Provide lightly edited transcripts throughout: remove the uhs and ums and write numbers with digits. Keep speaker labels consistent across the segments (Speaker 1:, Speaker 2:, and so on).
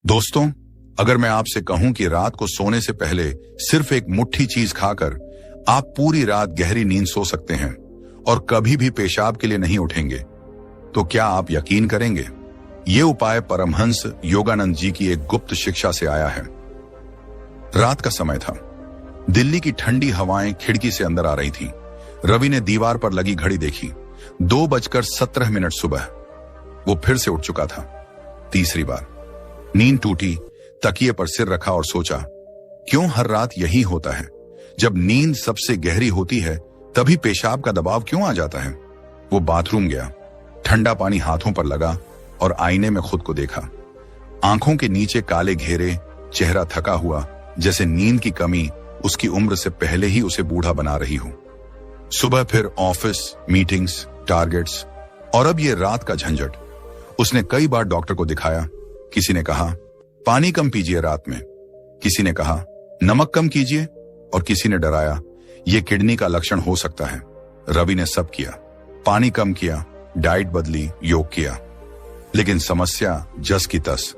Speaker 1: दोस्तों, अगर मैं आपसे कहूं कि रात को सोने से पहले सिर्फ एक मुट्ठी चीज खाकर आप पूरी रात गहरी नींद सो सकते हैं और कभी भी पेशाब के लिए नहीं उठेंगे, तो क्या आप यकीन करेंगे? ये उपाय परमहंस योगानंद जी की एक गुप्त शिक्षा से आया है। रात का समय था। दिल्ली की ठंडी हवाएं खिड़की से अंदर आ रही थीं। रवि ने दीवार पर लगी घड़ी देखी। 2:17 सुबह। वो फिर से उठ चुका था, तीसरी बार। नींद टूटी, तकिए पर सिर रखा और सोचा, क्यों हर रात यही होता है? जब नींद सबसे गहरी होती है तभी पेशाब का दबाव क्यों आ जाता है? वो बाथरूम गया, ठंडा पानी हाथों पर लगा और आईने में खुद को देखा। आंखों के नीचे काले घेरे, चेहरा थका हुआ, जैसे नींद की कमी उसकी उम्र से पहले ही उसे बूढ़ा बना रही हो। सुबह फिर ऑफिस, मीटिंग्स, टारगेट्स और अब ये रात का झंझट। उसने कई बार डॉक्टर को दिखाया। किसी ने कहा पानी कम पीजिए रात में, किसी ने कहा नमक कम कीजिए और किसी ने डराया ये किडनी का लक्षण हो सकता है। रवि ने सब किया, पानी कम किया, डाइट बदली, योग किया, लेकिन समस्या जस की तस।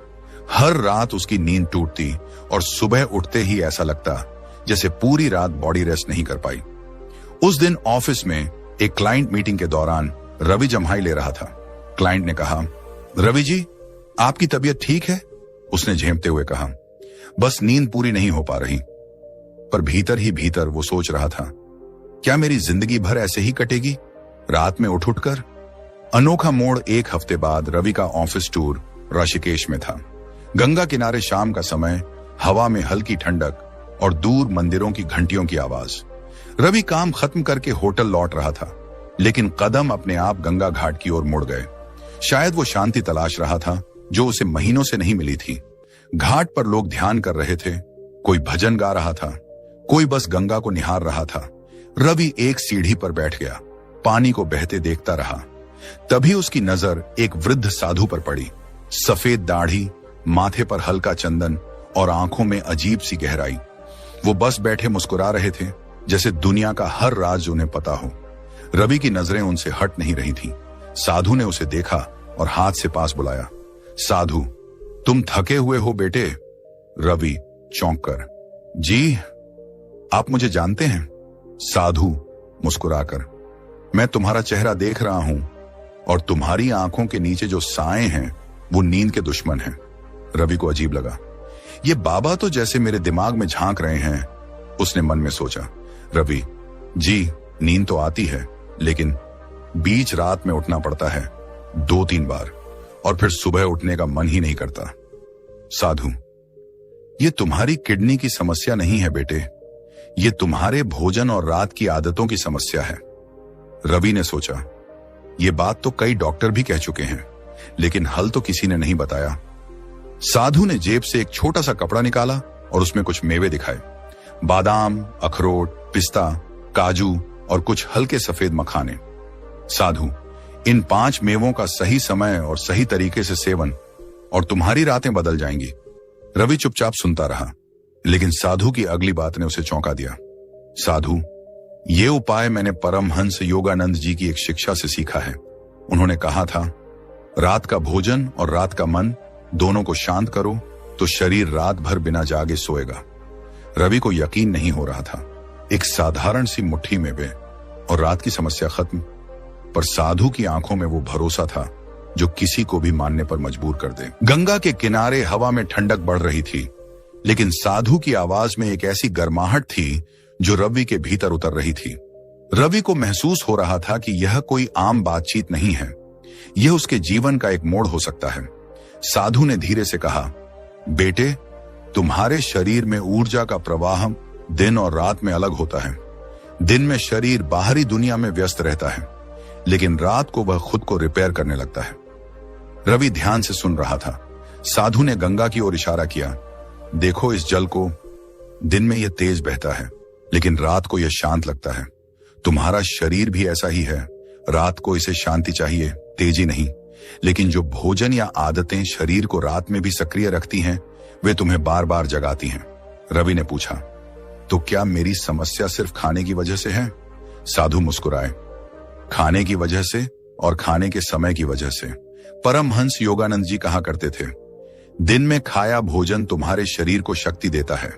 Speaker 1: हर रात उसकी नींद टूटती और सुबह उठते ही ऐसा लगता जैसे पूरी रात बॉडी रेस्ट नहीं कर पाई। उस दिन ऑफिस में एक क्लाइंट मीटिंग के दौरान रवि जम्हाई ले रहा था। क्लाइंट ने कहा, रवि जी, आपकी तबीयत ठीक है? उसने झेंपते हुए कहा, बस नींद पूरी नहीं हो पा रही। पर भीतर ही भीतर वो सोच रहा था, क्या मेरी जिंदगी भर ऐसे ही कटेगी, रात में उठ उठकर? अनोखा मोड़। एक हफ्ते बाद रवि का ऑफिस टूर ऋषिकेश में था। गंगा किनारे शाम का समय, हवा में हल्की ठंडक और दूर मंदिरों की घंटियों की आवाज। रवि काम खत्म करके होटल लौट रहा था, लेकिन कदम अपने आप गंगा घाट की ओर मुड़ गए। शायद वो शांति तलाश रहा था जो उसे महीनों से नहीं मिली थी। घाट पर लोग ध्यान कर रहे थे, कोई भजन गा रहा था, कोई बस गंगा को निहार रहा था। रवि एक सीढ़ी पर बैठ गया, पानी को बहते देखता रहा। तभी उसकी नजर एक वृद्ध साधु पर पड़ी। सफेद दाढ़ी, माथे पर हल्का चंदन और आंखों में अजीब सी गहराई। वो बस बैठे मुस्कुरा रहे थे, जैसे दुनिया का हर राज उन्हें पता हो। रवि की नजरें उनसे हट नहीं रही थीं। साधु ने उसे देखा और हाथ से पास बुलाया। साधु, तुम थके हुए हो बेटे? रवि चौंक कर, जी, आप मुझे जानते हैं? साधु मुस्कुराकर, मैं तुम्हारा चेहरा देख रहा हूं और तुम्हारी आंखों के नीचे जो साए हैं वो नींद के दुश्मन हैं। रवि को अजीब लगा, ये बाबा तो जैसे मेरे दिमाग में झांक रहे हैं। उसने मन में सोचा, रवि जी, नींद तो आती है, लेकिन बीच रात में उठना पड़ता है 2-3 बार और फिर सुबह उठने का मन ही नहीं करता। साधु, ये तुम्हारी किडनी की समस्या नहीं है बेटे, ये तुम्हारे भोजन और रात की आदतों की समस्या है। रवि ने सोचा, ये बात तो कई डॉक्टर भी कह चुके हैं, लेकिन हल तो किसी ने नहीं बताया। साधु ने जेब से एक छोटा सा कपड़ा निकाला और उसमें कुछ मेवे दिखाए। बादाम, अखरोट, पिस्ता, काजू और कुछ हल्के सफेद मखाने। साधु, इन 5 मेवों का सही समय और सही तरीके से सेवन और तुम्हारी रातें बदल जाएंगी। रवि चुपचाप सुनता रहा, लेकिन साधु की अगली बात ने उसे चौंका दिया। साधु, ये उपाय मैंने परमहंस योगानंद जी की एक शिक्षा से सीखा है। उन्होंने कहा था, रात का भोजन और रात का मन दोनों को शांत करो तो शरीर रात भर बिना जागे सोएगा। रवि को यकीन नहीं हो रहा था। एक साधारण सी मुट्ठी मेवे और रात की समस्या खत्म। पर साधु की आंखों में वो भरोसा था जो किसी को भी मानने पर मजबूर कर दे। गंगा के किनारे हवा में ठंडक बढ़ रही थी, लेकिन साधु की आवाज में एक ऐसी गर्माहट थी जो रवि के भीतर उतर रही थी। रवि को महसूस हो रहा था कि यह कोई आम बातचीत नहीं है, यह उसके जीवन का एक मोड़ हो सकता है। साधु ने धीरे से कहा, बेटे, तुम्हारे शरीर में ऊर्जा का प्रवाह दिन और रात में अलग होता है। दिन में शरीर बाहरी दुनिया में व्यस्त रहता है, लेकिन रात को वह खुद को रिपेयर करने लगता है। रवि ध्यान से सुन रहा था। साधु ने गंगा की ओर इशारा किया, देखो इस जल को, दिन में यह तेज बहता है, लेकिन रात को यह शांत लगता है। तुम्हारा शरीर भी ऐसा ही है, रात को इसे शांति चाहिए, तेजी नहीं। लेकिन जो भोजन या आदतें शरीर को रात में भी सक्रिय रखती हैं, वे तुम्हें बार बार जगाती हैं। रवि ने पूछा, तो क्या मेरी समस्या सिर्फ खाने की वजह से है? साधु मुस्कुराए, खाने की वजह से और खाने के समय की वजह से। परमहंस योगानंद जी कहा करते थे, दिन में खाया भोजन तुम्हारे शरीर को शक्ति देता है,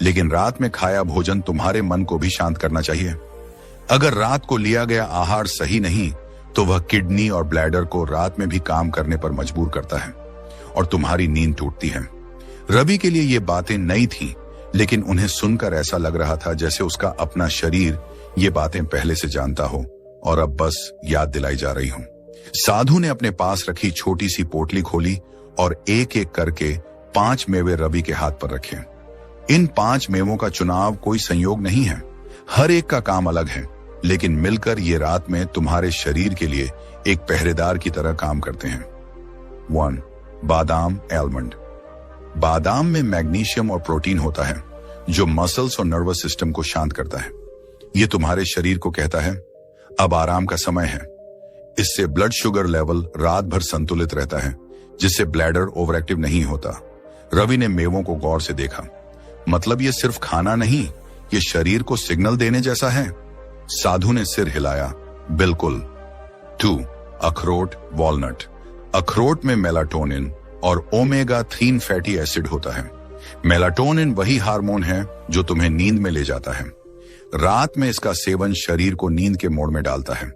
Speaker 1: लेकिन रात में खाया भोजन तुम्हारे मन को भी शांत करना चाहिए। अगर रात को लिया गया आहार सही नहीं तो वह किडनी और ब्लैडर को रात में भी काम करने पर मजबूर करता है और तुम्हारी नींद टूटती है। रवि के लिए ये बातें नई थीं, लेकिन उन्हें सुनकर ऐसा लग रहा था जैसे उसका अपना शरीर ये बातें पहले से जानता हो और अब बस याद दिलाई जा रही हो। साधु ने अपने पास रखी छोटी सी पोटली खोली और एक एक करके 5 मेवे रवि के हाथ पर रखे। इन 5 मेवों का चुनाव कोई संयोग नहीं है, हर एक का काम अलग है, लेकिन मिलकर ये रात में तुम्हारे शरीर के लिए एक पहरेदार की तरह काम करते हैं। 1. बादाम एलमंड। बादाम में मैग्नीशियम और प्रोटीन होता है जो मसल्स और नर्वस सिस्टम को शांत करता है। ये तुम्हारे शरीर को कहता है अब आराम का समय है। इससे ब्लड शुगर लेवल रात भर संतुलित रहता है, जिससे ब्लैडर ओवरएक्टिव नहीं होता। रवि ने मेवों को गौर से देखा। मतलब ये सिर्फ खाना नहीं, ये शरीर को सिग्नल देने जैसा है। साधु ने सिर हिलाया। बिल्कुल। 2. अखरोट वॉलनट। अखरोट में मेलाटोनिन और ओमेगा 3 फैटी एसिड होता है। मेलाटोनिन वही हार्मोन है जो तुम्हें नींद में ले जाता है। रात में इसका सेवन शरीर को नींद के मोड में डालता है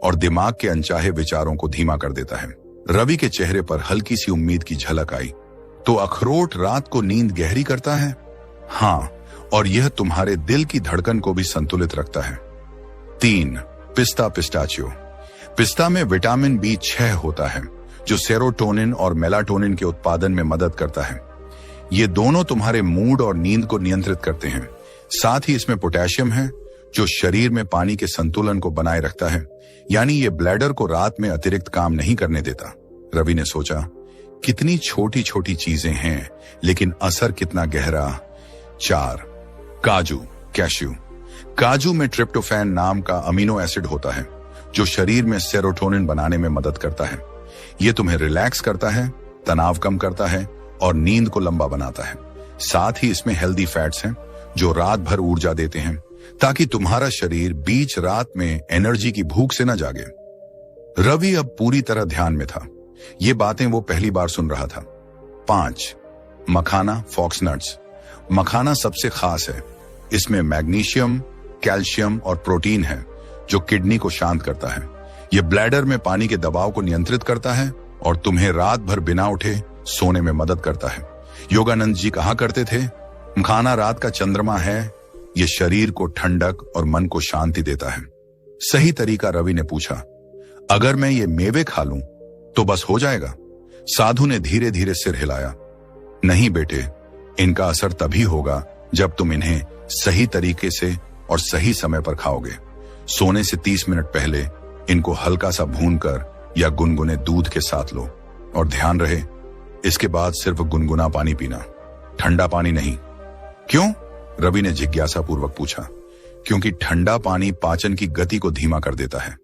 Speaker 1: और दिमाग के अनचाहे विचारों को धीमा कर देता है। रवि के चेहरे पर हल्की सी उम्मीद की झलक आई। तो अखरोट रात को नींद गहरी करता है? हाँ, और यह तुम्हारे दिल की धड़कन को भी संतुलित रखता है। 3. पिस्ता पिस्ताचियो। पिस्ता में विटामिन B6 होता है जो सेरोटोनिन और मेलाटोनिन के उत्पादन में मदद करता है। ये दोनों तुम्हारे मूड और नींद को नियंत्रित करते हैं। साथ ही इसमें पोटेशियम है जो शरीर में पानी के संतुलन को बनाए रखता है, यानी ये ब्लैडर को रात में अतिरिक्त काम नहीं करने देता। रवि ने सोचा, कितनी छोटी छोटी चीजें हैं लेकिन असर कितना गहरा। 4. काजू कैश्यू। काजू में ट्रिप्टोफैन नाम का अमीनो एसिड होता है जो शरीर में सेरोटोनिन बनाने में मदद करता है। यह तुम्हें रिलैक्स करता है, तनाव कम करता है और नींद को लंबा बनाता है। साथ ही इसमें हेल्दी फैट्स हैं जो रात भर ऊर्जा देते हैं ताकि तुम्हारा शरीर बीच रात में एनर्जी की भूख से न जागे। रवि अब पूरी तरह ध्यान में था। ये बातें वो पहली बार सुन रहा था। 5. मखाना फॉक्सनट्स। मखाना सबसे खास है। इसमें मैग्नीशियम, कैल्शियम और प्रोटीन है जो किडनी को शांत करता है। यह ब्लैडर में पानी के दबाव को नियंत्रित करता है और तुम्हें रात भर बिना उठे सोने में मदद करता है। योगानंद जी कहा करते थे, मखाना रात का चंद्रमा है, यह शरीर को ठंडक और मन को शांति देता है। सही तरीका? रवि ने पूछा। अगर मैं ये मेवे खा लूं तो बस हो जाएगा? साधु ने धीरे धीरे सिर हिलाया। नहीं बेटे, इनका असर तभी होगा जब तुम इन्हें सही तरीके से और सही समय पर खाओगे। सोने से 30 मिनट पहले इनको हल्का सा भूनकर या गुनगुने दूध के साथ लो और ध्यान रहे इसके बाद सिर्फ गुनगुना पानी पीना, ठंडा पानी नहीं। क्यों? रवि ने जिज्ञासा पूर्वक पूछा। क्योंकि ठंडा पानी पाचन की गति को धीमा कर देता है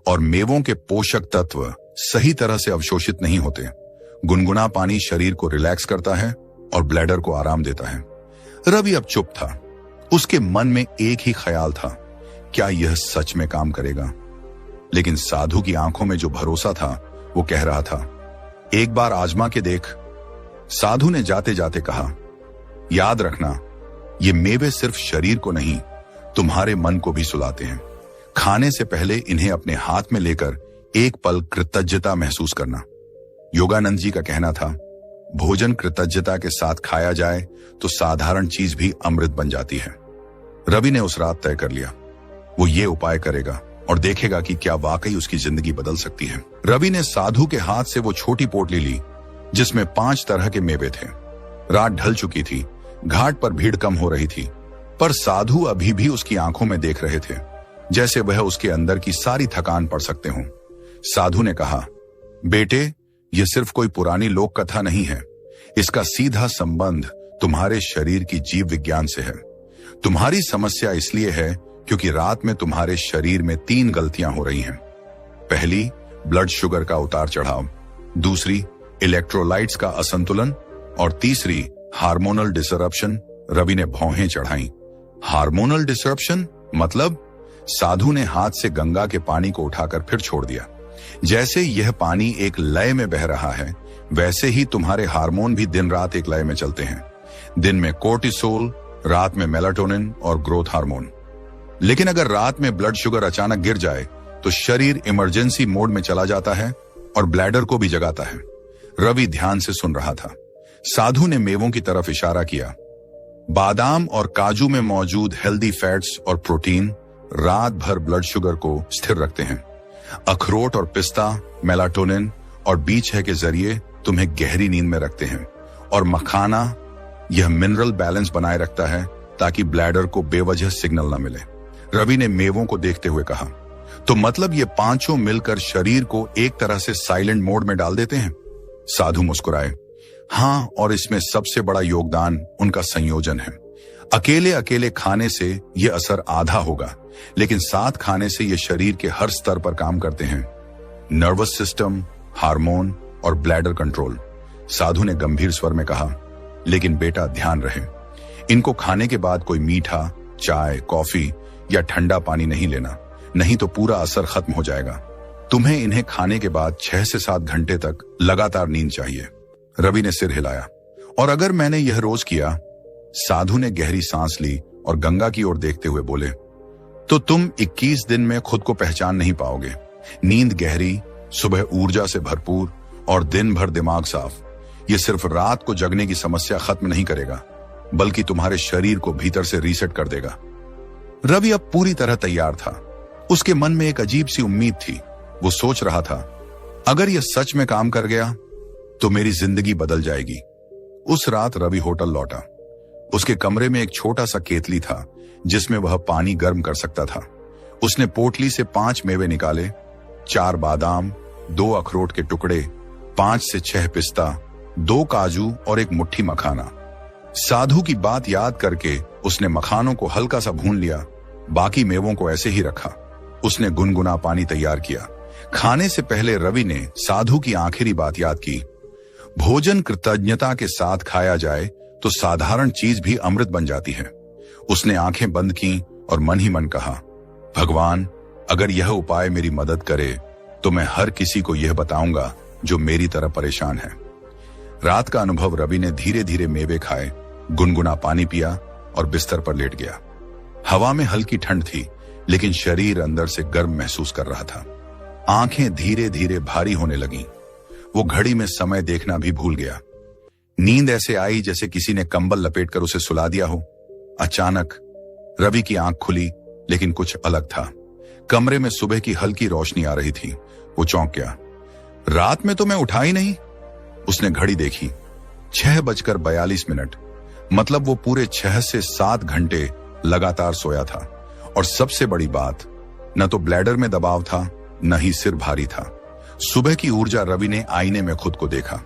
Speaker 1: और मेवों के पोषक तत्व सही तरह से अवशोषित नहीं होते। गुनगुना पानी शरीर को रिलैक्स करता है और ब्लैडर को आराम देता है। रवि अब चुप था। उसके मन में एक ही ख्याल था, क्या यह सच में काम करेगा? लेकिन साधु की आंखों में जो भरोसा था वो कह रहा था, एक बार आजमा के देख। साधु ने जाते जाते कहा, याद रखना, ये मेवे सिर्फ शरीर को नहीं, तुम्हारे मन को भी सुलाते हैं। खाने से पहले इन्हें अपने हाथ में लेकर एक पल कृतज्ञता महसूस करना। योगानंद जी का कहना था, भोजन कृतज्ञता के साथ खाया जाए तो साधारण चीज भी अमृत बन जाती है। रवि ने उस रात तय कर लिया, वो ये उपाय करेगा और देखेगा कि क्या वाकई उसकी जिंदगी बदल सकती है। रवि ने साधु के हाथ से वो छोटी पोटली ली जिसमें 5 तरह के मेवे थे। रात ढल चुकी थी, घाट पर भीड़ कम हो रही थी, पर साधु अभी भी उसकी आंखों में देख रहे थे जैसे वह उसके अंदर की सारी थकान पढ़ सकते हों। साधु ने कहा, बेटे, यह सिर्फ कोई पुरानी लोक कथा नहीं है, इसका सीधा संबंध तुम्हारे शरीर की जीव विज्ञान से है। तुम्हारी समस्या इसलिए है क्योंकि रात में तुम्हारे शरीर में 3 गलतियां हो रही हैं। पहली, ब्लड शुगर का उतार चढ़ाव, दूसरी, इलेक्ट्रोलाइट्स का असंतुलन और तीसरी, हार्मोनल डिसरप्शन। रवि ने भौहें चढ़ाई। हार्मोनल डिसरप्शन मतलब? साधु ने हाथ से गंगा के पानी को उठाकर फिर छोड़ दिया। जैसे यह पानी एक लय में बह रहा है, वैसे ही तुम्हारे हार्मोन भी दिन रात एक लय में चलते हैं। दिन में कोर्टिसोल, रात में मेलाटोनिन और ग्रोथ हार्मोन। लेकिन अगर रात में ब्लड शुगर अचानक गिर जाए तो शरीर इमरजेंसी मोड में चला जाता है और ब्लैडर को भी जगाता है। रवि ध्यान से सुन रहा था। साधु ने मेवों की तरफ इशारा किया। बादाम और काजू में मौजूद हेल्दी फैट्स और प्रोटीन रात भर ब्लड शुगर को स्थिर रखते हैं। अखरोट और पिस्ता मेलाटोनिन और बीच है के जरिए तुम्हें गहरी नींद में रखते हैं। और मखाना यह मिनरल बैलेंस बनाए रखता है ताकि ब्लैडर को बेवजह सिग्नल न मिले। रवि ने मेवों को देखते हुए कहा, तो मतलब ये पांचों मिलकर शरीर को एक तरह से साइलेंट मोड में डाल देते हैं? साधु मुस्कुराए। हाँ, और इसमें सबसे बड़ा योगदान उनका संयोजन है। अकेले अकेले खाने से यह असर आधा होगा, लेकिन साथ खाने से यह शरीर के हर स्तर पर काम करते हैं। नर्वस सिस्टम, हार्मोन और ब्लैडर कंट्रोल। साधु ने गंभीर स्वर में कहा, लेकिन बेटा ध्यान रहे, इनको खाने के बाद कोई मीठा, चाय, कॉफी या ठंडा पानी नहीं लेना, नहीं तो पूरा असर खत्म हो जाएगा। तुम्हें इन्हें खाने के बाद 6 से 7 घंटे तक लगातार नींद चाहिए। रवि ने सिर हिलाया। और अगर मैंने यह रोज किया? साधु ने गहरी सांस ली और गंगा की ओर देखते हुए बोले, तो तुम 21 दिन में खुद को पहचान नहीं पाओगे। नींद गहरी, सुबह ऊर्जा से भरपूर और दिन भर दिमाग साफ। ये सिर्फ रात को जगने की समस्या खत्म नहीं करेगा, बल्कि तुम्हारे शरीर को भीतर से रीसेट कर देगा। रवि अब पूरी तरह तैयार था। उसके मन में एक अजीब सी उम्मीद थी। वो सोच रहा था, अगर यह सच में काम कर गया तो मेरी जिंदगी बदल जाएगी। उस रात रवि होटल लौटा। उसके कमरे में एक छोटा सा केतली था जिसमें वह पानी गर्म कर सकता था। उसने पोटली से 5 मेवे निकाले, 4 बादाम, 2 अखरोट के टुकड़े, 5 से 6 पिस्ता, 2 काजू और 1 मुट्ठी मखाना। साधु की बात याद करके उसने मखानों को हल्का सा भून लिया, बाकी मेवों को ऐसे ही रखा। उसने गुनगुना पानी तैयार किया। खाने से पहले रवि ने साधु की आखिरी बात याद की, भोजन कृतज्ञता के साथ खाया जाए तो साधारण चीज भी अमृत बन जाती है। उसने आंखें बंद की और मन ही मन कहा, भगवान, अगर यह उपाय मेरी मदद करे तो मैं हर किसी को यह बताऊंगा जो मेरी तरह परेशान है। रात का अनुभव रवि ने धीरे धीरे मेवे खाए, गुनगुना पानी पिया और बिस्तर पर लेट गया। हवा में हल्की ठंड थी, लेकिन शरीर अंदर से गर्म महसूस कर रहा था। आंखें धीरे धीरे भारी होने लगीं। वो घड़ी में समय देखना भी भूल गया। नींद ऐसे आई जैसे किसी ने कंबल लपेटकर उसे सुला दिया हो। अचानक रवि की आंख खुली, लेकिन कुछ अलग था। कमरे में सुबह की हल्की रोशनी आ रही थी। वो चौंक गया। रात में तो मैं उठा ही नहीं। उसने घड़ी देखी, 6:42। मतलब वो पूरे 6 से 7 घंटे लगातार सोया था। और सबसे बड़ी बात, न तो ब्लैडर में दबाव था, न ही सिर भारी था। सुबह की ऊर्जा। रवि ने आईने में खुद को देखा।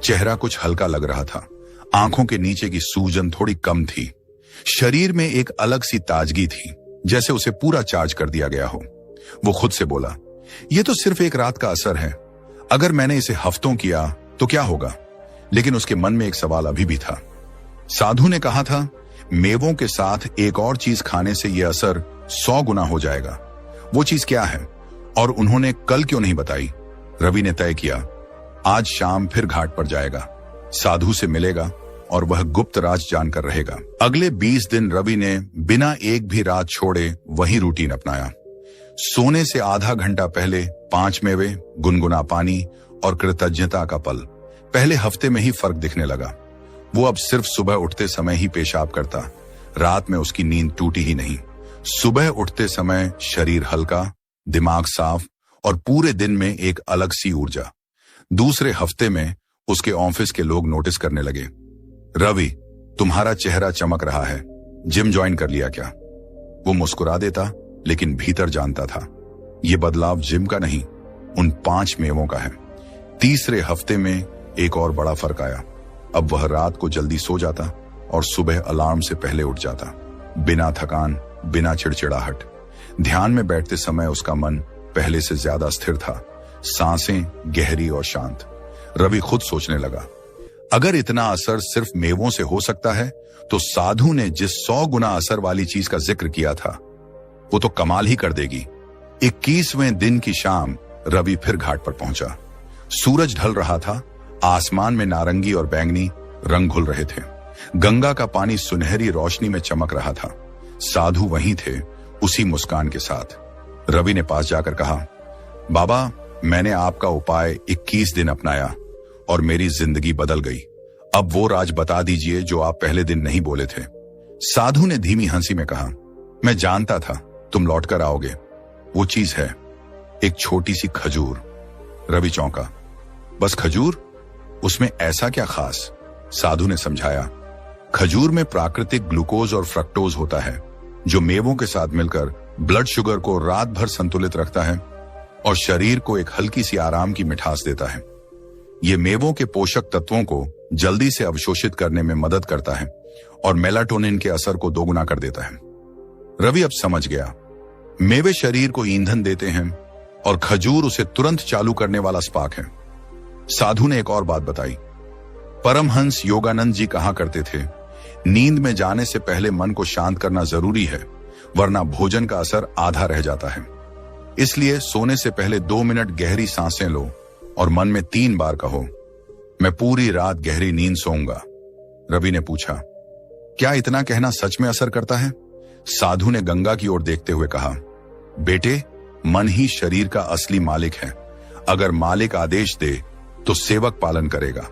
Speaker 1: चेहरा कुछ हल्का लग रहा था। आंखों के नीचे की सूजन थोड़ी कम थी। शरीर में एक अलग सी ताजगी थी, जैसे उसे पूरा चार्ज कर दिया गया हो। वो खुद से बोला, यह तो सिर्फ एक रात का असर है। अगर मैंने इसे हफ्तों किया तो क्या होगा? लेकिन उसके मन में एक सवाल अभी भी था। साधु ने कहा था, मेवों के साथ एक और चीज खाने से यह असर 100 गुना हो जाएगा। वो चीज क्या है और उन्होंने कल क्यों नहीं बताई? रवि ने तय किया, आज शाम फिर घाट पर जाएगा, साधु से मिलेगा और वह गुप्त राज जानकर रहेगा। अगले 20 दिन रवि ने बिना एक भी रात छोड़े वही रूटीन अपनाया। सोने से आधा घंटा पहले 5 मेवे, गुनगुना पानी और कृतज्ञता का पल। पहले हफ्ते में ही फर्क दिखने लगा। वो अब सिर्फ सुबह उठते समय ही पेशाब करता। रात में उसकी नींद टूटी ही नहीं। सुबह उठते समय शरीर हल्का, दिमाग साफ और पूरे दिन में एक अलग सी ऊर्जा। दूसरे हफ्ते में उसके ऑफिस के लोग नोटिस करने लगे, रवि, तुम्हारा चेहरा चमक रहा है, जिम ज्वाइन कर लिया क्या? वो मुस्कुरा देता, लेकिन भीतर जानता था ये बदलाव जिम का नहीं, उन 5 मेवों का है। तीसरे हफ्ते में एक और बड़ा फर्क आया। अब वह रात को जल्दी सो जाता और सुबह अलार्म से पहले उठ जाता, बिना थकान, बिना चिड़चिड़ाहट। ध्यान में बैठते समय उसका मन पहले से ज्यादा स्थिर था, सांसें गहरी और शांत। रवि खुद सोचने लगा, अगर इतना असर सिर्फ मेवों से हो सकता है तो साधु ने जिस 100 गुना असर वाली चीज का जिक्र किया था वो तो कमाल ही कर देगी। 21वें दिन की शाम रवि फिर घाट पर पहुंचा। सूरज ढल रहा था, आसमान में नारंगी और बैंगनी रंग घुल रहे थे। गंगा का पानी सुनहरी रोशनी में चमक रहा था। साधु वहीं थे, उसी मुस्कान के साथ। रवि ने पास जाकर कहा, बाबा, मैंने आपका उपाय 21 दिन अपनाया और मेरी जिंदगी बदल गई। अब वो राज बता दीजिए जो आप पहले दिन नहीं बोले थे। साधु ने धीमी हंसी में कहा, मैं जानता था तुम लौटकर आओगे। वो चीज है एक छोटी सी खजूर। रवि चौंका। बस खजूर? उसमें ऐसा क्या खास? साधु ने समझाया, खजूर में प्राकृतिक ग्लूकोज और फ्रक्टोज होता है जो मेवों के साथ मिलकर ब्लड शुगर को रात भर संतुलित रखता है और शरीर को एक हल्की सी आराम की मिठास देता है। ये मेवों के पोषक तत्वों को जल्दी से अवशोषित करने में मदद करता है और मेलाटोनिन के असर को दोगुना कर देता है। रवि अब समझ गया, मेवे शरीर को ईंधन देते हैं और खजूर उसे तुरंत चालू करने वाला स्पार्क है। साधु ने एक और बात बताई। परमहंस योगानंद जी कहा करते थे, नींद में जाने से पहले मन को शांत करना जरूरी है, वरना भोजन का असर आधा रह जाता है। इसलिए सोने से पहले 2 मिनट गहरी सांसें लो और मन में 3 बार कहो, मैं पूरी रात गहरी नींद सोऊंगा। रवि ने पूछा, क्या इतना कहना सच में असर करता है? साधु ने गंगा की ओर देखते हुए कहा, बेटे, मन ही शरीर का असली मालिक है। अगर मालिक आदेश दे तो सेवक पालन करेगा।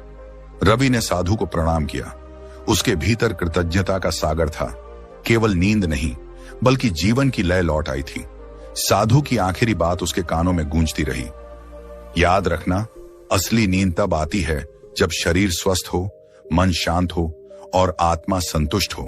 Speaker 1: रवि ने साधु को प्रणाम किया। उसके भीतर कृतज्ञता का सागर था। केवल नींद नहीं, बल्कि जीवन की लय लौट आई थी। साधु की आखिरी बात उसके कानों में गूंजती रही, याद रखना, असली नींद तब आती है जब शरीर स्वस्थ हो, मन शांत हो और आत्मा संतुष्ट हो।